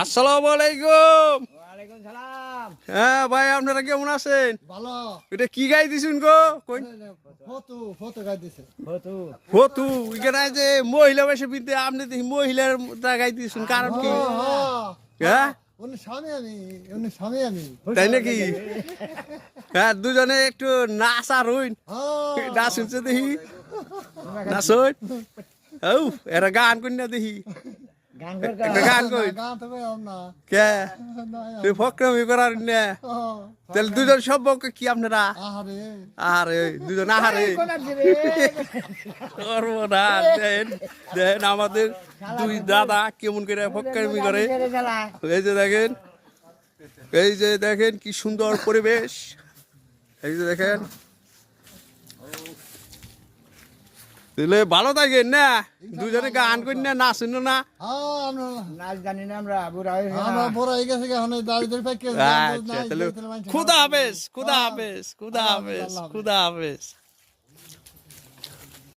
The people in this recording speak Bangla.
আসসালামু আলাইকুম। ওয়ালাইকুম সালাম। হ্যাঁ ভাই, আপনারা কেমন আছেন? ভালো। এটা কি গাই দিছুন গো? কই ফটো ফটো গাই দিছে। ফতু ফতু এখানে যে মহিলা বেশে বিনতে আপনি দেখি মহিলার গাই দিছুন, কারণ কি? হ্যাঁ উনি স্বামী আমি। তাই নাকি? হ্যাঁ, দুজনে একটু নাচ আর হইন। হ্যাঁ। নাচ শুনছে দেখি, নাচ হইন। ও এরা গান করি না দেখি, গান কর একটা গান কই। গান তো গাইলাম না। কে তুই ফক্রমি করার না? হ্যাঁ। তাহলে দুজন সম্পর্ক কি আপনারা? আহারে। আরে দুজন আহারে করবো না। দেন দেন আমাদের দুই দাদা কেমন করে ফক্রমি করে। এই যে দেখেন, এই যে দেখেন কি সুন্দর পরিবেশ। এই যে দেখেন, তাহলে ভালো থাকেন না, দুজনে গান করি না, নাচুন না। হ্যাঁ, নাচ জানি না আমরা, বুড়া হয়ে গেছি আমরা না। বড় হয়ে গেছে এখন দাড়িদের প্যাকেজ। আচ্ছা তাহলে খুদা হাফেজ, খুদা হাফেজ, খুদা হাফেজ, খুদা হাফেজ।